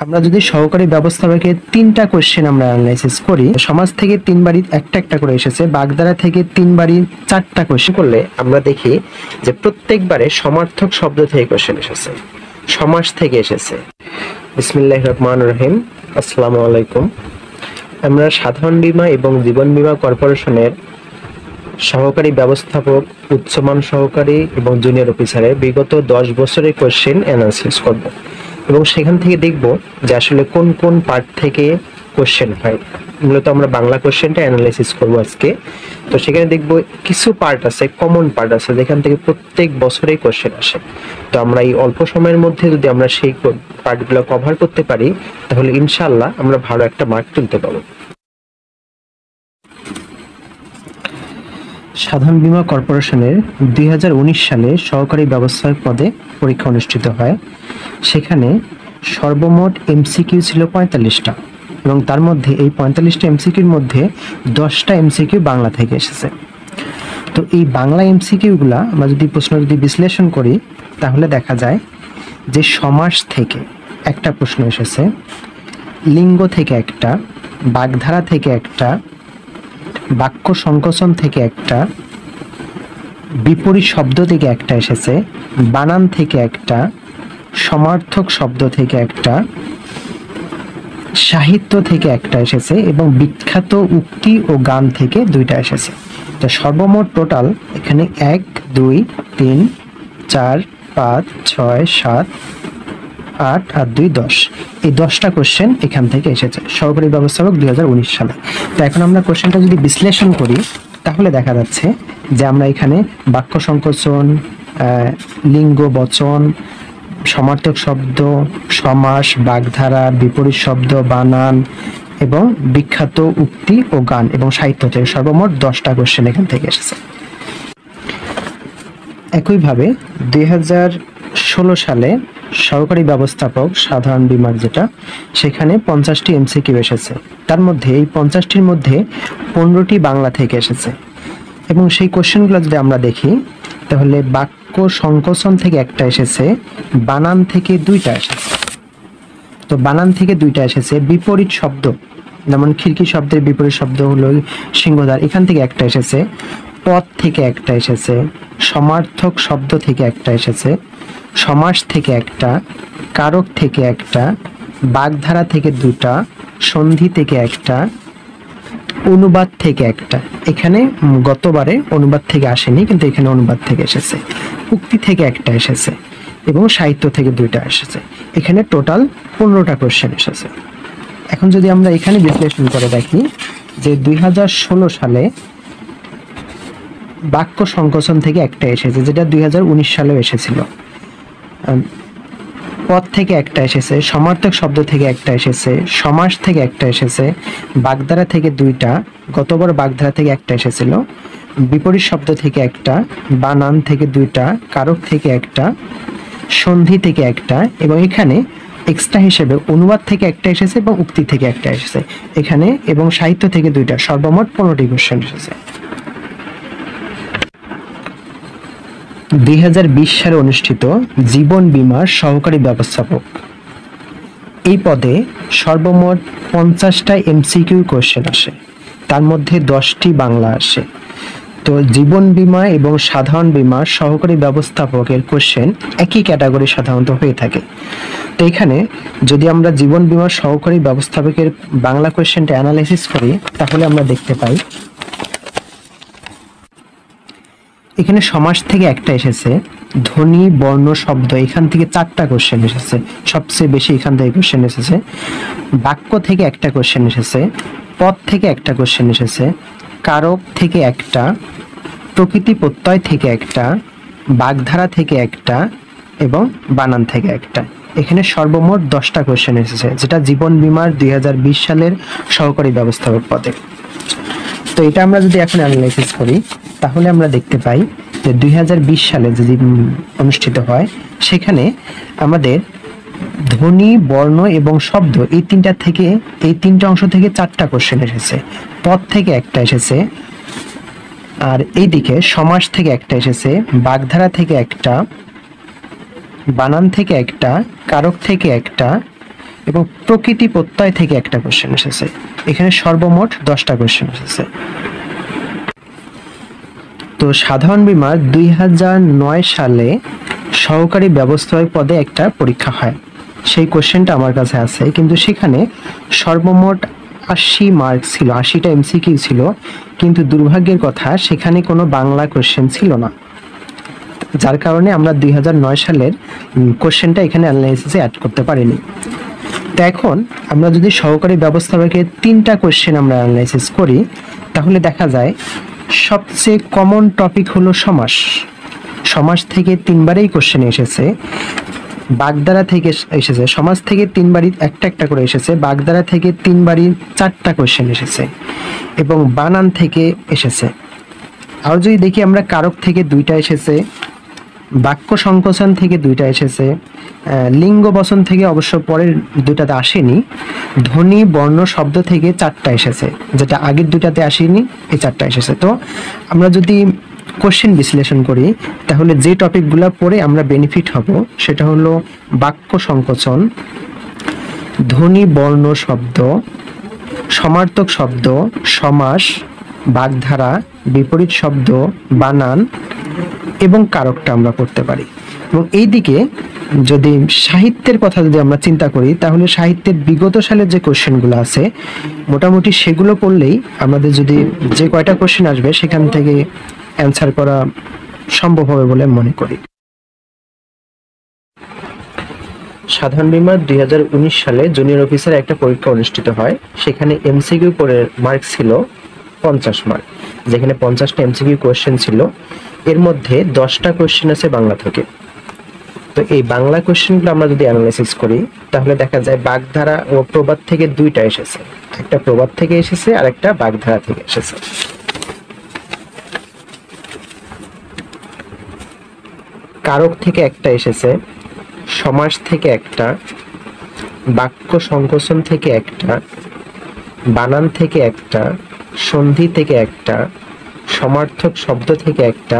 আমরা যদি সহকারী ব্যবস্থাপকের 3টা কোশ্চেন আমরা অ্যানালাইসিস করি, সমাজ থেকে 3বারই একটা করে এসেছে, বাগধারা থেকে 3বারই 4টা কোশ্চেন করলে আমরা দেখি যে প্রত্যেকবারে সমার্থক শব্দ থেকে কোশ্চেন এসেছে, সমাস থেকে এসেছে। বিসমিল্লাহির রহমানির রহিম। আসসালামু আলাইকুম। আমরা সাধারণ বীমা এবং জীবন বীমা কর্পোরেশনের সহকারী ব্যবস্থাপক, উচ্চমান সহকারী এবং জুনিয়র অফিসারের বিগত 10 বছরের কোশ্চেন অ্যানালাইসিস করব এবং সেখান থেকে দেখব যে আসলে কোন কোন পার্ট থেকে কোশ্চেন হয়। মূলত আমরা বাংলা কোশ্চেনটা অ্যানালাইসিস করব আজকে। তো সেখানে দেখব কিছু পার্ট আছে, কমন পার্ট আছে যেখান থেকে প্রত্যেক বছরেই কোশ্চেন আসে। তো আমরা এই অল্প সময়ের মধ্যে যদি আমরা সেই পার্টগুলো কভার করতে পারি তাহলে ইনশাআল্লাহ আমরা ভালো একটা মার্ক তুলতে পারবো। সাধারণ বীমা কর্পোরেশনের 2019 সালে সহকারী ব্যবস্থাপক পদে পরীক্ষা অনুষ্ঠিত হয়। সেখানে সর্বমোট এমসিকিউ ছিল 45টা এবং তার মধ্যে এই 45টা এমসিকিউর মধ্যে 10টা এমসিকিউ বাংলা থেকে এসেছে। তো এই বাংলা এমসিকিউগুলা আমরা যদি প্রশ্ন বিশ্লেষণ করি তাহলে দেখা যায় যে সমাস থেকে একটা প্রশ্ন এসেছে, লিঙ্গ থেকে একটা, বাগধারা থেকে একটা, বাক্য সংকোচন থেকে একটা, বিপরীত শব্দ থেকে একটা এসেছে, বানান থেকে একটা, সমার্থক শব্দ থেকে একটা, সাহিত্য থেকে একটা এসেছে এবং বিখ্যাত উক্তি ও গান থেকে 2টা এসেছে। তো সর্বমোট টোটাল এখানে 1 2 3 4 5 6 7 8 আর 2 10, এই 10টা কোশ্চেন এখান থেকে এসেছে সহকারী ব্যবস্থাপক 2019 সালে। তো এখন আমরা কোশ্চেনটা যদি বিশ্লেষণ করি তাহলে দেখা যাচ্ছে যে আমরা এখানে বাক্য সংকোচন, লিঙ্গ বচন, সমার্থক শব্দ, সমাস, বাগধারা, বিপরীত শব্দ, বানান এবং বিখ্যাত উক্তি ও গান এবং সাহিত্য থেকে সর্বমোট 10টা কোশ্চেন এখান থেকে এসেছে। একইভাবে 2016 সালে সহকারী ব্যবস্থাপক সাধারণ বীমার যেটা, সেখানে 50টি এমসিকিউ এসেছে। তার মধ্যে এই 50টির মধ্যে 15টি বাংলা থেকে এসেছে এবং সেই কোশ্চেনগুলো যদি আমরা দেখি তাহলে বাক্য সংকোচন থেকে একটা এসেছে, বানান থেকে 2টা এসেছে। তো বানান থেকে 2টা এসেছে, বিপরীত শব্দ যেমন খিড়কি শব্দের বিপরীত শব্দ হলো সিংহদ্বার, এখান থেকে একটা এসেছে, পদ থেকে একটা এসেছে, সমার্থক শব্দ থেকে একটা এসেছে, সমাস থেকে একটা, কারক থেকে একটা, বাগধারা থেকে 2টা, সন্ধি থেকে একটা, অনুবাদ থেকে একটা। এখানে গতবারে অনুবাদ থেকে আসেনি কিন্তু এখানে অনুবাদ থেকে এসেছে, উক্তি থেকে একটা এসেছে এবং সাহিত্য থেকে 2টা এসেছে। এখানে টোটাল 15টা কোশ্চেন এসেছে। এখন যদি আমরা এখানে বিশ্লেষণ করে দেখি যে 2016 সালে বাক্য সংকোচন থেকে একটা এসেছে যেটা 2019 সালেও এসেছিল, পদ থেকে একটা এসেছে, সমার্থক শব্দ থেকে একটা এসেছে, সমাস থেকে একটা এসেছে, বাগধারা থেকে 2টা, গতবার বাগধারা থেকে একটা এসেছিল, বিপরীত শব্দ থেকে একটা, বানান থেকে 2টা, কারক থেকে একটা, সন্ধি থেকে একটা এবং এখানে এক্সট্রা হিসেবে অনুবাদ থেকে একটা এসেছে এবং উক্তি থেকে একটা এসেছে এখানে এবং সাহিত্য থেকে 2টা, সর্বমোট 15টি কোশ্চেন এসেছে। 2020 সালে অনুষ্ঠিত জীবন বীমার সহকারী ব্যবস্থাপক, এই পদে সর্বমোট 50টা এমসিকিউ কোশ্চেন আসে, তার মধ্যে 10টি বাংলা আসে। তো জীবন বীমা এবং সাধারণ বীমার সহকারী ব্যবস্থাপকের কোশ্চেন একই ক্যাটাগরি সাধারণত হয়ে থাকে। তো এখানে যদি আমরা জীবন বীমার সহকারী ব্যবস্থাপকের বাংলা কোশ্চেনটা অ্যানালাইসিস করি তাহলে আমরা দেখতে পাই এখানে সমাস থেকে একটা এসেছে, ধ্বনি, বর্ণ, শব্দ এখান থেকে 4টা কোশ্চেন এসেছে, সবচেয়ে বেশি এখান থেকে কোশ্চেন এসেছে। বাক্য থেকে একটা কোশ্চেন এসেছে, পদ থেকে একটা কোশ্চেন এসেছে, কারক থেকে একটা, প্রকৃতি প্রত্যয় থেকে একটা, বাগধারা থেকে একটা এবং বানান থেকে একটা। এখানে সর্বমোট 10টা কোশ্চেন এসেছে যেটা জীবন বীমার 2020 সালের সহকারী ব্যবস্থাপক পদে। তো এটা আমরা যদি এখন অ্যানালাইসিস করি তাহলে আমরা দেখতে পাই যে 2020 সালে যে অনুষ্ঠিত হয় সেখানে আমাদের ধ্বনি, বর্ণ এবং শব্দ এই 3টা অংশ থেকে 4টা কোশ্চেন এসেছে, পদ থেকে একটা এসেছে, আর এইদিকে সমাস থেকে একটা এসেছে, বাগধারা থেকে একটা, বানান থেকে একটা, কারক থেকে একটা, এবং প্রকৃতি প্রত্যয় থেকে একটা কোশ্চেন এসেছে। এখানে সর্বমোট 10টা কোশ্চেন এসেছে। তো সাধারণ বীমার 2009 সালে সহকারী ব্যবস্থাপক পদে একটা পরীক্ষা হয়, সেই কোশ্চেনটা আমার কাছে আছে, কিন্তু সেখানে সর্বমোট 80 মার্ক ছিল, 80টা এমসিকিউ ছিল, কিন্তু দুর্ভাগ্যের কথা সেখানে কোনো বাংলা কোশ্চেন ছিল না, যার কারণে আমরা 2009 সালের কোশ্চেনটা এখানে অ্যানালাইসিসে অ্যাড করতে পারিনি। তো এখন আমরা যদি সহকারী ব্যবস্থাপকের 3টা কোশ্চেন আমরা অ্যানালাইসিস করি, তাহলে দেখা যায় সবচেয়ে কমন টপিক হলো সমাস। সমাস থেকে 3বারই কোশ্চেন এসেছে, বাগধারা থেকে এসেছে, সমাজ থেকে 3বারই একটা করে এসেছে, বাগধারা থেকে 3বারই 4টা কোশ্চেন এসেছে, এবং বানান থেকে এসেছে। আর যদি দেখি আমরা কারক থেকে 2টা এসেছে, বাক্য সংকোচন থেকে 2টা এসেছে, লিঙ্গ বচন থেকে অবশ্য পরের 2টাতে আসেনি, ধ্বনি বর্ণ শব্দ থেকে 4টা এসেছে, যেটা আগের 2টাতে আসেনি, এই 4টা এসেছে। তো আমরা যদি কোশ্চেন বিশ্লেষণ করি, তাহলে যে টপিকগুলো পড়ে আমরা বেনিফিট হব সেটা হলো বাক্য সংকোচন, ধ্বনি বর্ণ শব্দ, সমার্থক শব্দ, সমাস, বাগধারা, বিপরীত শব্দ, বানান এবং কারকটা আমরা পড়তে পারি। এবং এই দিকে যদি সাহিত্যের কথা যদি আমরা চিন্তা করি, তাহলে সাহিত্যের বিগত সালের যে কোশ্চেনগুলো আছে মোটামুটি সেগুলো পড়লেই আমাদের যদি যে কয়টা কোশ্চেন আসবে সেখান থেকে অ্যান্সার করা সম্ভব হবে বলে মনে করি। সাধারণ বীমার 2019 সালে জুনিয়র অফিসার একটা পরীক্ষা অনুষ্ঠিত হয়, সেখানে এমসিকিউ পড়ে মার্ক ছিল 50 মার্ক, যেখানে 50টা এমসিকিউ কোশ্চেন ছিল, এর মধ্যে 10টা কোশ্চেন আছে বাংলা থেকে। তো এই বাংলা কোশ্চেনগুলো আমরা যদি অ্যানালাইসিস করি, তাহলে দেখা যায় বাগধারা ও প্রবাদ থেকে 2টা এসেছে, একটা প্রবাদ থেকে এসেছে আর একটা বাগধারা থেকে এসেছে। কারক থেকে একটা এসেছে, সমাস থেকে একটা, বাক্য সংকোচন থেকে একটা, বানান থেকে একটা, সন্ধি থেকে একটা, সমার্থক শব্দ থেকে একটা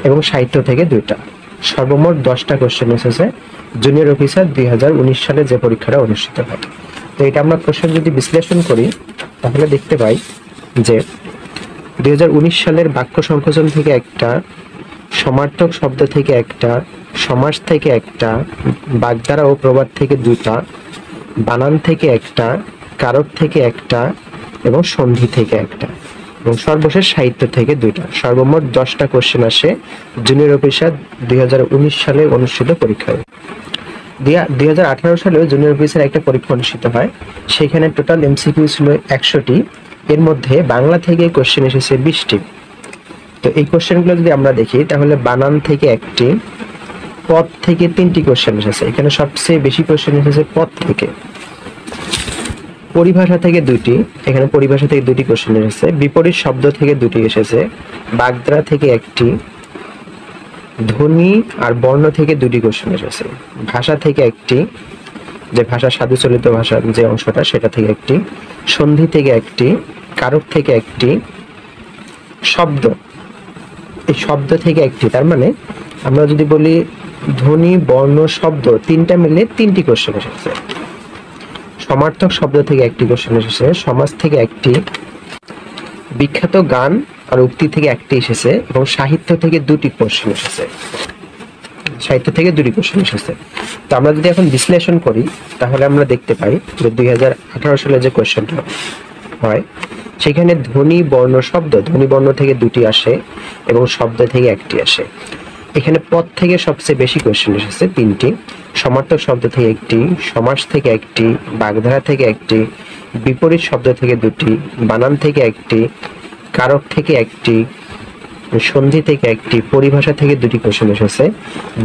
এবং সাহিত্য থেকে 2টা। সর্বমোট 10টা কোশ্চেন এসেছে জুনিয়র অফিসার 2019 সালে যে পরীক্ষাটা অনুষ্ঠিত হয়। তো এটা আমরা কোশ্চেন যদি বিশ্লেষণ করি, তাহলে দেখতে পাই যে 2019 সালের বাক্য সংকোচন থেকে একটা, সমার্থক শব্দ থেকে একটা, সমাস থেকে একটা, বাগধারা ও প্রবাদ থেকে 2টা, বানান থেকে একটা, কারক থেকে একটা এবং সন্ধি থেকে একটা, এবং সর্বশেষ সাহিত্য থেকে 2টা। সর্বমোট 10টা কোশ্চেন আসে জুনিয়র অফিসার 2019 সালে অনুষ্ঠিত পরীক্ষায়। 2018 সালেও জুনিয়র অফিসার একটা পরীক্ষা অনুষ্ঠিত হয়, সেখানে টোটাল এমসিকিউ ছিল 100টি, এর মধ্যে বাংলা থেকে কোশ্চেন এসেছে 20টি। তো এই কোশ্চেনগুলো যদি আমরা দেখি, তাহলে বানান থেকে 1টি, পদ থেকে 3টি কোশ্চেন এসেছে, এখানে সবচেয়ে বেশি কোশ্চেন এসেছে পদ থেকে। পরিভাষা থেকে 2টি, এখানে পরিভাষা থেকে 2টি কোশ্চেন এসেছে, বিপরীত শব্দ থেকে 2টি এসেছে, বাগধারা থেকে 1টি, ধ্বনি আর বর্ণ থেকে 2টি কোশ্চেন এসেছে, ভাষা থেকে 1টি, যে ভাষা সাধুচলিত ভাষার যে অংশটা সেটা থেকে 1টি, সন্ধি থেকে 1টি, কারক থেকে 1টি, শব্দ, এই শব্দ থেকে 1টি। তার মানে আমরা যদি বলি ধ্বনি বর্ণ শব্দ 3টা মিলে 3টি কোশ্চেন এসেছে। সমার্থক শব্দ থেকে 1টি কোশ্চেন এসেছে, সমাজ থেকে 1টি, বিখ্যাত গান আর উক্তি থেকে 1টি এসেছে এবং সাহিত্য থেকে 2টি কোশ্চেন এসেছে, সাহিত্য থেকে 2টি কোশ্চেন এসেছে। তো আমরা যদি এখন বিশ্লেষণ করি, তাহলে আমরা দেখতে পাই যে 2018 সালে যে কোশ্চেনটা হয় সেখানে ধ্বনি বর্ণ শব্দ, ধ্বনি বর্ণ থেকে 2টি আসে এবং শব্দ থেকে 1টি আসে। এখানে পদ থেকে সবচেয়ে বেশি কোশ্চেন এসেছে 3টি, সমার্থক শব্দ থেকে 1টি, সমাস থেকে 1টি, বাগধারা থেকে 1টি, বিপরীত শব্দ থেকে 2টি, বানান থেকে 1টি, কারক থেকে 1টি, সন্ধি থেকে 1টি, পরিভাষা থেকে 2টি কোশ্চেন এসেছে,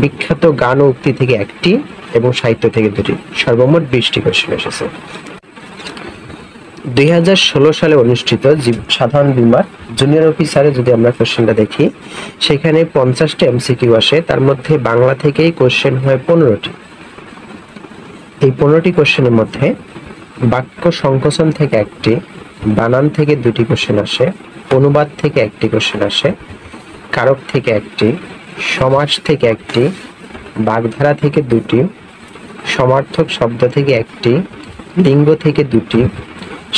বিখ্যাত গান ও উক্তি থেকে 1টি এবং সাহিত্য থেকে 2টি। সর্বমোট 20টি কোশ্চেন এসেছে। 2016 সালে অনুষ্ঠিত সাধারণ বীমার জুনিয়র অফিসারে যদি আমরা কোশ্চেনটা দেখি, সেখানে 50টা এমসিকিউ আসে, তার মধ্যে বাংলা থেকেই কোশ্চেন হয় 15টি। এই 15টি কোশ্চেনের মধ্যে বাক্য সংকোচন থেকে 1টি, বানান থেকে 2টি কোশ্চেন আসে, অনুবাদ থেকে 1টি কোশ্চেন আসে, কারক থেকে 1টি, সমাস থেকে 1টি, বাগধারা থেকে 2টি, সমার্থক শব্দ থেকে একটি, লিঙ্গ থেকে দুটি,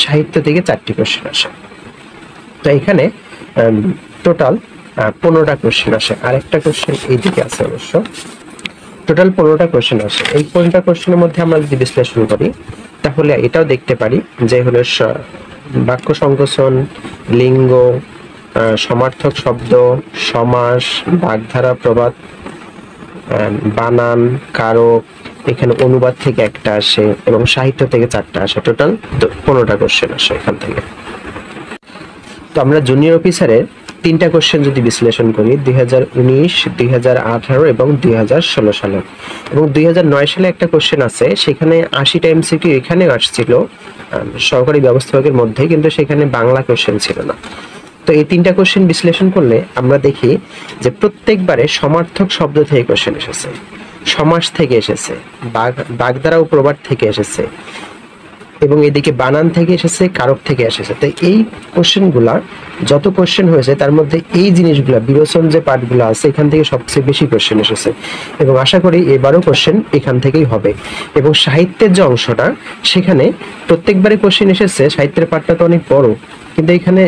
সাহিত্য থেকে 4টি কোশ্চেন আসে। তো এখানে টোটাল 15টা কোশ্চেন আসে। আর একটা কোশ্চেন এইদিকে আছে অবশ্য। টোটাল 15টা কোশ্চেন আসে। এই 15টা কোশ্চেনের মধ্যে আমরা যদি বিশ্লেষণ করি তাহলে এটাও দেখতে পারি যে হলো বাক্য সংকোচন, লিঙ্গ, সমার্থক শব্দ, সমাস, বাগধারা, প্রবাদ, বানান, কারক, এখানে অনুবাদ থেকে একটা আসে এবং সাহিত্য থেকে 4টা আসে। টোটাল 15টা কোশ্চেন আসে এখান থেকে। তো আমরা জুনিয়র অফিসারের 3টা কোশ্চেন যদি বিশ্লেষণ করি 2019, 2018 এবং 2016 সালে, এবং 2009 সালে একটা কোশ্চেন আছে, সেখানে 80টা এমসিকিউ এখানে আসছিল সরকারি ব্যবস্থাপকের মধ্যে, কিন্তু সেখানে বাংলা কোশ্চেন ছিল না। তো এই 3টা কোশ্চেন বিশ্লেষণ করলে আমরা দেখি যে প্রত্যেকবারে সমার্থক শব্দ থেকে কোশ্চেন এসেছে, সমাস থেকে এসেছে, বাগধারা ও প্রবাদ থেকে এসেছে, এবং এদিকে বানান থেকে এসেছে, কারক থেকে এসেছে। তো এই কোশ্চেনগুলা যত কোশ্চেন হয়েছে তার মধ্যে এই জিনিসগুলা বিবেচন যে পার্টগুলো আছে এখান থেকে সবচেয়ে বেশি কোশ্চেন এসেছে, এবং আশা করি এবারও কোশ্চেন এখান থেকেই হবে। এবং সাহিত্যের যে অংশটা সেখানে প্রত্যেকবারে কোশ্চেন এসেছে, সাহিত্যের পার্টটা তো অনেক বড়, কিন্তু এখানে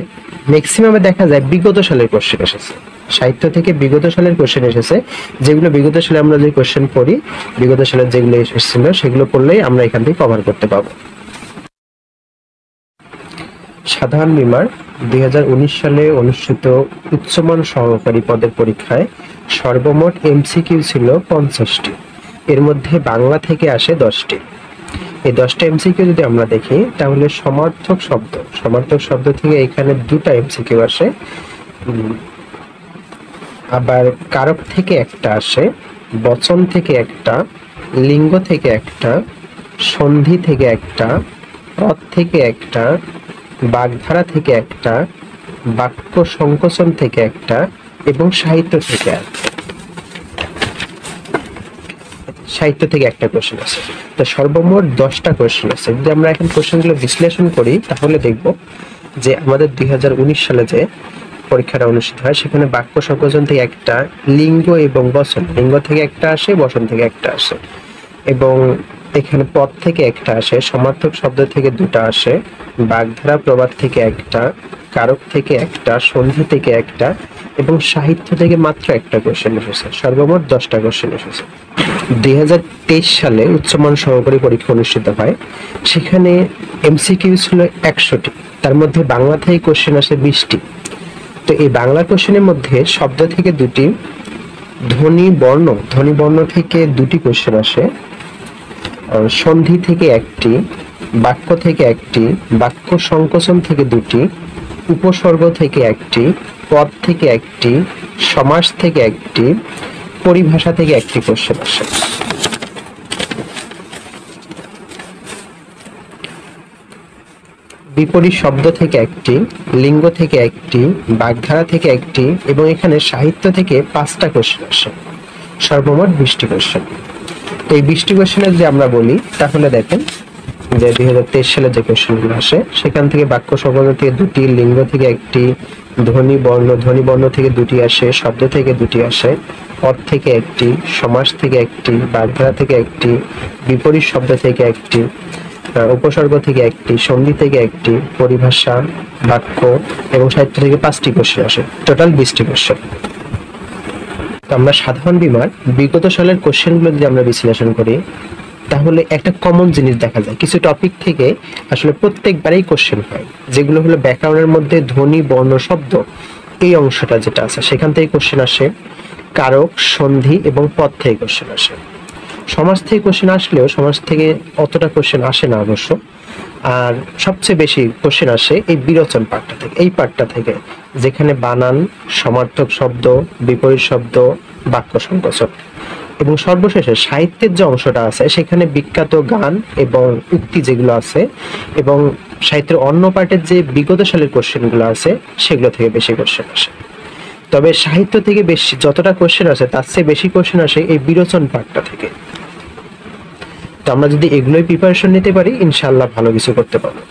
ম্যাক্সিমামে দেখা যায় বিগত সালের কোশ্চেন এসেছে। সাহিত্য থেকে বিগত সালের কোশ্চেন এসেছে, যেগুলো বিগত সালে আমরা যে কোশ্চেন পড়ি, বিগত সালের যেগুলো এসেছিল সেগুলো পড়লেই আমরা এখান থেকে কভার করতে পারবো। সাধারণ বিমার 2019 সালে অনুষ্ঠিত উচ্চমান সহকারী পদের পরীক্ষায় সর্বমোট এমসিকিউ ছিল 50টি, এর মধ্যে বাংলা থেকে আসে 10টি। এই 10টা এমসিকিউ যদি আমরা দেখি তাহলে সমার্থক শব্দ থেকে এখানে 2টা এমসিকিউ আসে, আবার কারক থেকে একটা আসে, বচন থেকে একটা, লিঙ্গ থেকে একটা, সন্ধি থেকে একটা, পদ থেকে একটা, বাগধারা থেকে একটা, বাক্য সংকোচন থেকে একটা, এবং সাহিত্য থেকে একটা কোশ্চেন আছে। তো সর্বমোট 10টা কোশ্চেন আছে। যদি আমরা এখন কোশ্চেনগুলো বিশ্লেষণ করি তাহলে দেখব যে আমাদের 2019 সালে যে পরীক্ষাটা অনুষ্ঠিত হয় সেখানে বাক্য সংকোচন থেকে একটা, লিঙ্গ এবং বচন, লিঙ্গ থেকে একটা আসে, বচন থেকে একটা আসে, এবং এখানে পদ থেকে একটা আসে, সমার্থক শব্দ থেকে 2টা আসে, বাগধারা প্রবাদ থেকে একটা, কারক থেকে একটা, সন্ধি থেকে একটা, এবং সাহিত্য থেকে মাত্র একটা কোশ্চেন এসেছে। সর্বমোট 10টা কোশ্চেন এসেছে। 2023 সালে উচ্চমান সহকারী পরীক্ষা অনুষ্ঠিত হয়, সেখানে এমসিকিউ ছিল 100টি, তার মধ্যে বাংলা থেকে কোশ্চেন আসে 20টি। তো এই বাংলা কোশ্চেনের মধ্যে শব্দ থেকে 2টি, ধ্বনি বর্ণ থেকে 2টি কোশ্চেন আসে, সন্ধি থেকে একটি, বাক্য থেকে একটি, বাক্য সংকোচন থেকে 2টি, উপসর্গ থেকে একটি, পদ থেকে একটি, সমাস থেকে একটি, পরিভাষা থেকে একটি কোশ্চেন আসে। বিপরীত শব্দ থেকে একটি, লিঙ্গ থেকে একটি, বাগধারা থেকে একটি, এবং এখানে সাহিত্য থেকে 5টা কোশ্চেন আসে। সর্বমোট 20টি কোশ্চেন। তো এই 20টি কোশ্চেনে যদি আমরা বলি তাহলে দেখেন যে 2023 সালে যে কোশ্চেনগুলো আসে সেখান থেকে বাক্য সংকোচন থেকে 2টি, লিঙ্গ থেকে একটি, ধ্বনি বর্ণ থেকে 2টি আসে, শব্দ থেকে 2টি আসে, পদ থেকে একটি, সমাস থেকে একটি, বাগধারা থেকে একটি, বিপরীত শব্দ থেকে একটি, উপসর্গ থেকে একটি, সন্ধি থেকে একটি, পরিভাষা, বাক্য এবং সাহিত্য থেকে 5টি কোশ্চেন আসে। টোটাল 20টি কোশ্চেন। তো আমরা সাধারণ বিমার বিগত সালের কোশ্চেনগুলো যদি আমরা বিশ্লেষণ করি তাহলে একটা কমন জিনিস দেখা যায়, কিছু টপিক থেকে আসলে প্রত্যেকবারেই কোশ্চেন হয়, যেগুলো হলো ব্যাকরণের মধ্যে ধ্বনি বর্ণ শব্দ এই অংশটা যেটা আছে সেখান থেকে কোশ্চেন আসে, কারক, সন্ধি এবং পদ থেকে কোশ্চেন আসে। সমাজ থেকে কোশ্চেন আসলেও সমাজ থেকে অতটা কোশ্চেন আসে না অবশ্য, আর সবচেয়ে বেশি কোশ্চেন আসে এই বিরোচন পার্টটা থেকে, এই পার্টটা থেকে, যেখানে বানান, সমার্থক শব্দ, বিপরীত শব্দ, বাক্য সংকোচন, এবং সর্বশেষে সাহিত্যের যে অংশটা আছে সেখানে বিখ্যাত গান এবং উক্তি যেগুলো আছে, এবং সাহিত্যের অন্য পার্টের যে বিগত সালের কোশ্চেনগুলো আছে সেগুলো থেকে বেশি কোশ্চেন আসে। তবে সাহিত্য থেকে বেশি যতটা কোশ্চেন আসে তার চেয়ে বেশি কোশ্চেন আসে এই বিরোচন পার্টটা থেকে। তো আমরা যদি এগুলোই প্রিপারেশন নিতে পারি ইনশাআল্লাহ ভালো কিছু করতে পারবো।